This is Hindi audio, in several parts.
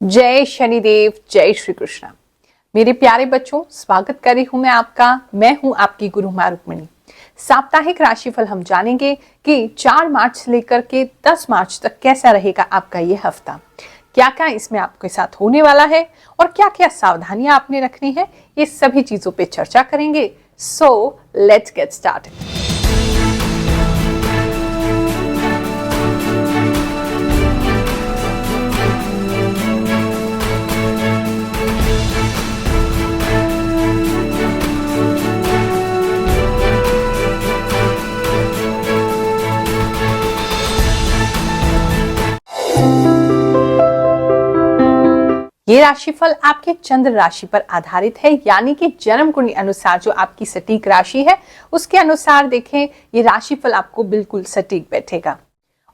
जय शनिदेव, जय श्री कृष्ण। मेरे प्यारे बच्चों, स्वागत कर रही हूं मैं आपका। मैं हूं आपकी गुरु माँ रुक्मिणी। साप्ताहिक राशिफल हम जानेंगे कि 4 मार्च से लेकर के 10 मार्च तक कैसा रहेगा आपका ये हफ्ता। क्या क्या इसमें आपके साथ होने वाला है और क्या क्या सावधानियां आपने रखनी है, ये सभी चीजों पे चर्चा करेंगे। So let's get started. ये राशिफल आपके चंद्र राशि पर आधारित है, यानी कि जन्म कुंडली अनुसार जो आपकी सटीक राशि है उसके अनुसार देखें, ये राशिफल आपको बिल्कुल सटीक बैठेगा।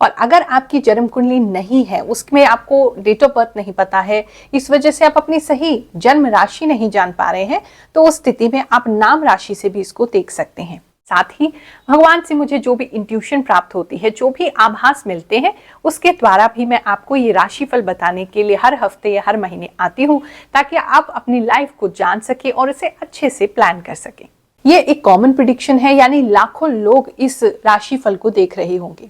और अगर आपकी जन्म कुंडली नहीं है, उसमें आपको डेट ऑफ बर्थ नहीं पता है, इस वजह से आप अपनी सही जन्म राशि नहीं जान पा रहे हैं, तो उस स्थिति में आप नाम राशि से भी इसको देख सकते हैं। साथ ही भगवान से मुझे जो भी इंट्यूशन प्राप्त होती है, जो भी आभास मिलते हैं, उसके द्वारा भी मैं आपको ये राशिफल बताने के लिए हर हफ्ते या हर महीने आती हूँ, ताकि आप अपनी लाइफ को जान सके और इसे अच्छे से प्लान कर सके। ये एक कॉमन प्रेडिक्शन है, यानी लाखों लोग इस राशिफल को देख रहे होंगे।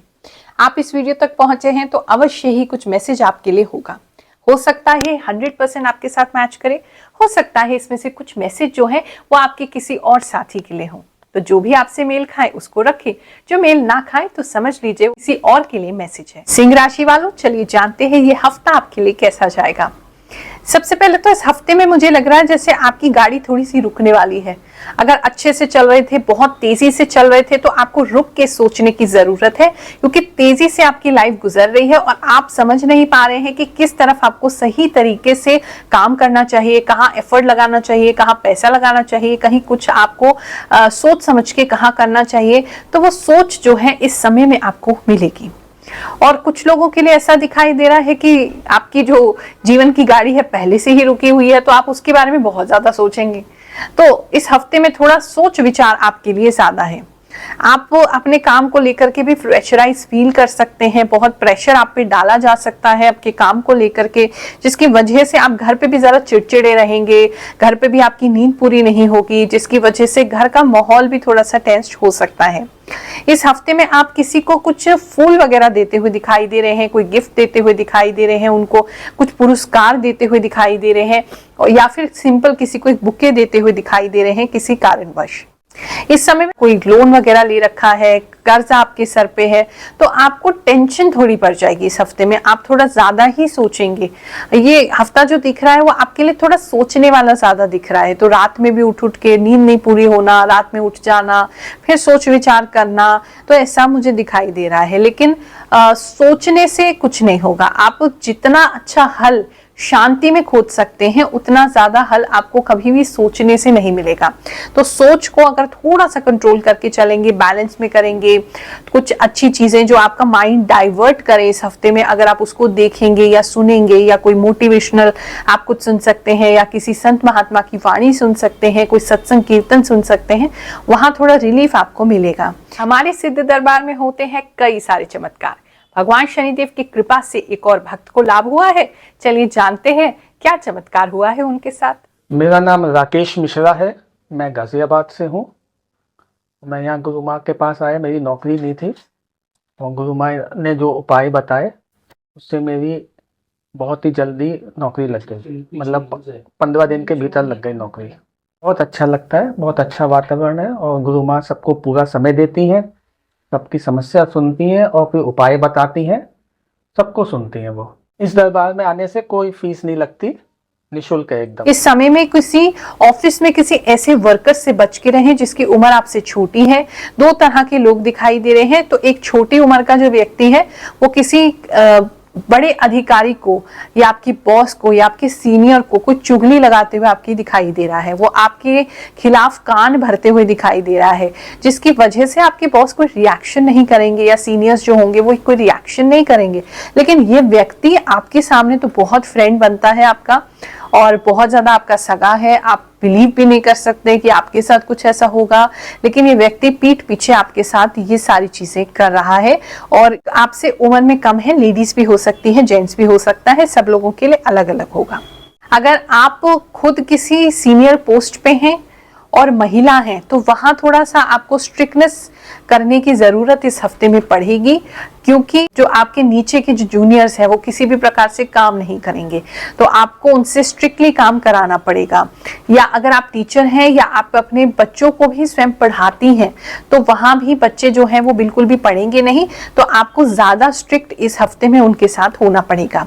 आप इस वीडियो तक पहुंचे हैं तो अवश्य ही कुछ मैसेज आपके लिए होगा। हो सकता है 100% आपके साथ मैच करे, हो सकता है इसमें से कुछ मैसेज जो है वो आपके किसी और साथी के लिए हो। तो जो भी आपसे मेल खाए उसको रखें, जो मेल ना खाए तो समझ लीजिए किसी और के लिए मैसेज है। सिंह राशि वालों, चलिए जानते हैं ये हफ्ता आपके लिए कैसा जाएगा। सबसे पहले तो इस हफ्ते में मुझे लग रहा है जैसे आपकी गाड़ी थोड़ी सी रुकने वाली है। अगर अच्छे से चल रहे थे, बहुत तेजी से चल रहे थे, तो आपको रुक के सोचने की जरूरत है, क्योंकि तेजी से आपकी लाइफ गुजर रही है और आप समझ नहीं पा रहे हैं कि किस तरफ आपको सही तरीके से काम करना चाहिए, कहाँ एफर्ट लगाना चाहिए, कहाँ पैसा लगाना चाहिए, कहीं कुछ आपको सोच समझ के कहाँ करना चाहिए। तो वो सोच जो है इस समय में आपको मिलेगी। और कुछ लोगों के लिए ऐसा दिखाई दे रहा है कि आपकी जो जीवन की गाड़ी है पहले से ही रुकी हुई है, तो आप उसके बारे में बहुत ज्यादा सोचेंगे। तो इस हफ्ते में थोड़ा सोच विचार आपके लिए ज्यादा है। आप अपने काम को लेकर के भी प्रेशराइज फील कर सकते हैं, बहुत प्रेशर आप पे डाला जा सकता है आपके काम को लेकर के, जिसकी वजह से आप घर पे भी जरा चिड़चिड़े रहेंगे, घर पे भी आपकी नींद पूरी नहीं होगी, जिसकी वजह से घर का माहौल भी थोड़ा सा टेंस हो सकता है। इस हफ्ते में आप किसी को कुछ फूल वगैरह देते हुए दिखाई दे रहे हैं, कोई गिफ्ट देते हुए दिखाई दे रहे हैं, उनको कुछ पुरस्कार देते हुए दिखाई दे रहे हैं, या फिर सिंपल किसी को एक बुके देते हुए दिखाई दे रहे हैं किसी कारणवश। इस समय में कोई लोन वगैरह ले रखा है, कर्जा आपके सर पे है, तो आपको टेंशन थोड़ी पड़ जाएगी। इस हफ्ते में आप थोड़ा ज्यादा ही सोचेंगे। ये हफ्ता जो दिख रहा है वो आपके लिए थोड़ा सोचने वाला ज्यादा दिख रहा है। तो रात में भी उठ के नींद नहीं पूरी होना, रात में उठ जाना, फिर सोच विचार करना, तो ऐसा मुझे दिखाई दे रहा है। लेकिन सोचने से कुछ नहीं होगा। आप जितना अच्छा हल शांति में खोज सकते हैं, उतना ज्यादा हल आपको कभी भी सोचने से नहीं मिलेगा। तो सोच को अगर थोड़ा सा कंट्रोल करके चलेंगे, बैलेंस में करेंगे, कुछ अच्छी चीजें जो आपका माइंड डाइवर्ट करे इस हफ्ते में, अगर आप उसको देखेंगे या सुनेंगे, या कोई मोटिवेशनल आप कुछ सुन सकते हैं, या किसी संत महात्मा की वाणी सुन सकते हैं, कोई सत्संग कीर्तन सुन सकते हैं, वहां थोड़ा रिलीफ आपको मिलेगा। हमारे सिद्ध दरबार में होते हैं कई सारे चमत्कार। भगवान शनिदेव की कृपा से एक और भक्त को लाभ हुआ है। चलिए जानते हैं क्या चमत्कार हुआ है उनके साथ। मेरा नाम राकेश मिश्रा है, मैं गाजियाबाद से हूँ। मैं यहाँ गुरु माँ के पास आया, मेरी नौकरी नहीं थी और गुरु माँ ने जो उपाय बताए उससे मेरी बहुत ही जल्दी नौकरी लग गई। मतलब 15 दिन के भीतर लग गई नौकरी। बहुत अच्छा लगता है, बहुत अच्छा वातावरण है और गुरु माँ सबको पूरा समय देती हैं, सबकी समस्या सुनती हैं और फिर उपाय बताती हैं, सबको सुनती हैं वो। इस दरबार में आने से कोई फीस नहीं लगती, निःशुल्क है एकदम। इस समय में किसी ऑफिस में किसी ऐसे वर्कर से बच के रहें जिसकी उम्र आपसे छोटी है। 2 तरह के लोग दिखाई दे रहे हैं। तो एक छोटी उम्र का जो व्यक्ति है वो किसी बड़े अधिकारी को या आपकी बॉस को या आपके सीनियर को कुछ चुगली लगाते हुए आपकी दिखाई दे रहा है। वो आपके खिलाफ कान भरते हुए दिखाई दे रहा है, जिसकी वजह से आपके बॉस कोई रिएक्शन नहीं करेंगे, या सीनियर्स जो होंगे वो कोई रिएक्शन नहीं करेंगे। लेकिन ये व्यक्ति आपके सामने तो बहुत फ्रेंड बनता है आपका, और बहुत ज्यादा आपका सगा है, आप बिलीव भी नहीं कर सकते कि आपके साथ कुछ ऐसा होगा, लेकिन ये व्यक्ति पीठ पीछे आपके साथ ये सारी चीजें कर रहा है और आपसे उम्र में कम है, लेडीज भी हो सकती है, जेंट्स भी हो सकता है, सब लोगों के लिए अलग अलग होगा। अगर आप खुद किसी सीनियर पोस्ट पे हैं और महिला हैं तो वहां थोड़ा सा आपको स्ट्रिक्टनेस करने की जरूरत इस हफ्ते में पड़ेगी, क्योंकि जो आपके नीचे के जो जूनियर्स हैं वो किसी भी प्रकार से काम नहीं करेंगे, तो आपको उनसे स्ट्रिक्टली काम कराना पड़ेगा। या अगर आप टीचर हैं या आप अपने बच्चों को भी स्वयं पढ़ाती हैं तो वहां भी बच्चे जो हैं वो बिल्कुल भी पढ़ेंगे नहीं, तो आपको ज्यादा स्ट्रिक्ट इस हफ्ते में उनके साथ होना पड़ेगा।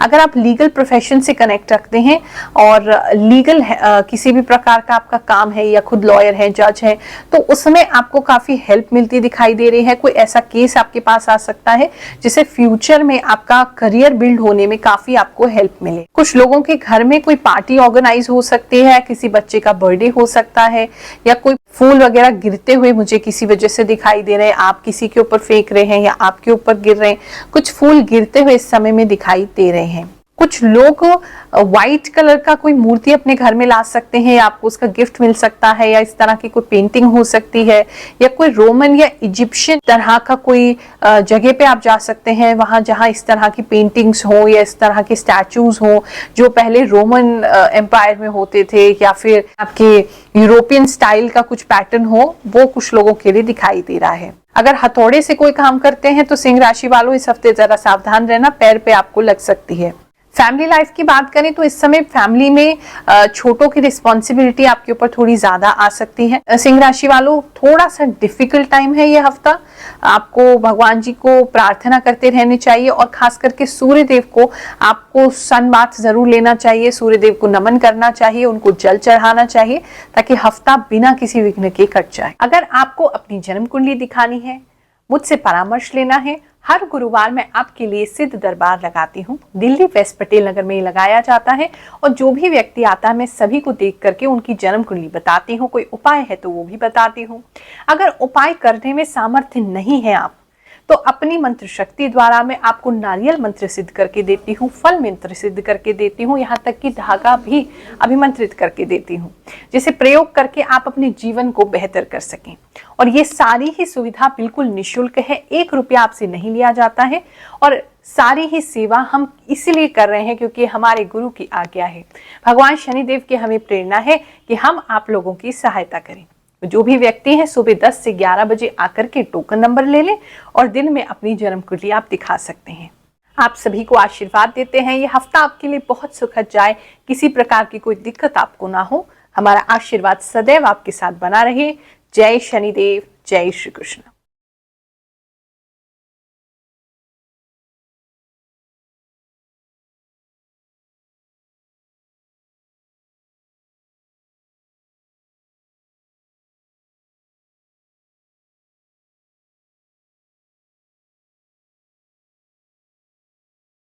अगर आप लीगल प्रोफेशन से कनेक्ट रखते हैं और लीगल किसी भी प्रकार का आपका काम है या खुद लॉयर है, जज है, तो उसमें आपको काफी हेल्प मिलती दिखाई दे रही है। कोई ऐसा केस आपके पास आ सकता है जिससे फ्यूचर में आपका करियर बिल्ड होने में काफी आपको हेल्प मिले। कुछ लोगों के घर में कोई पार्टी ऑर्गेनाइज हो सकती है, किसी बच्चे का बर्थडे हो सकता है, या कोई फूल वगैरह गिरते हुए मुझे किसी वजह से दिखाई दे रहे हैं, आप किसी के ऊपर फेंक रहे हैं या आपके ऊपर गिर रहे हैं, कुछ फूल गिरते हुए इस समय में दिखाई दे रहे हैं। कुछ लोग व्हाइट कलर का कोई मूर्ति अपने घर में ला सकते हैं, आपको उसका गिफ्ट मिल सकता है, या इस तरह की कोई पेंटिंग हो सकती है, या कोई रोमन या इजिप्शियन तरह का कोई जगह पे आप जा सकते हैं, वहां जहां इस तरह की पेंटिंग्स हो या इस तरह के स्टैचूज हो जो पहले रोमन एम्पायर में होते थे, या फिर आपके यूरोपियन स्टाइल का कुछ पैटर्न हो, वो कुछ लोगों के लिए दिखाई दे रहा है। अगर हथौड़े से कोई काम करते हैं तो सिंह राशि वालों इस हफ्ते जरा सावधान रहना, पैर पे आपको लग सकती है। फैमिली लाइफ की बात करें तो इस समय फैमिली में छोटों की रिस्पॉन्सिबिलिटी आपके ऊपर थोड़ी ज्यादा आ सकती है। सिंह राशि वालों थोड़ा सा डिफिकल्ट टाइम है ये हफ्ता, आपको भगवान जी को प्रार्थना करते रहने चाहिए और खास करके सूर्य देव को आपको सन बाथ जरूर लेना चाहिए, सूर्य देव को नमन करना चाहिए, उनको जल चढ़ाना चाहिए ताकि हफ्ता बिना किसी विघ्न के कट जाए। अगर आपको अपनी जन्म कुंडली दिखानी है, मुझसे परामर्श लेना है, हर गुरुवार मैं आपके लिए सिद्ध दरबार लगाती हूँ। दिल्ली वेस्ट पटेल नगर में लगाया जाता है और जो भी व्यक्ति आता है मैं सभी को देख करके उनकी जन्म कुंडली बताती हूँ, कोई उपाय है तो वो भी बताती हूँ। अगर उपाय करने में सामर्थ्य नहीं है आप तो अपनी मंत्र शक्ति द्वारा मैं आपको नारियल मंत्र सिद्ध करके देती हूँ, फल मंत्र सिद्ध करके देती हूँ, यहाँ तक कि धागा भी अभिमंत्रित करके देती हूँ, जिसे प्रयोग करके आप अपने जीवन को बेहतर कर सकें। और ये सारी ही सुविधा बिल्कुल निःशुल्क है, 1 रुपया आपसे नहीं लिया जाता है और सारी ही सेवा हम इसीलिए कर रहे हैं क्योंकि हमारे गुरु की आज्ञा है। भगवान शनिदेव की हमें प्रेरणा है कि हम आप लोगों की सहायता करें। जो भी व्यक्ति हैं सुबह 10 से 11 बजे आकर के टोकन नंबर ले लें और दिन में अपनी जन्म कुंडली आप दिखा सकते हैं। आप सभी को आशीर्वाद देते हैं, ये हफ्ता आपके लिए बहुत सुखद जाए, किसी प्रकार की कोई दिक्कत आपको ना हो। हमारा आशीर्वाद सदैव आपके साथ बना रहे। जय शनिदेव, जय श्री कृष्ण।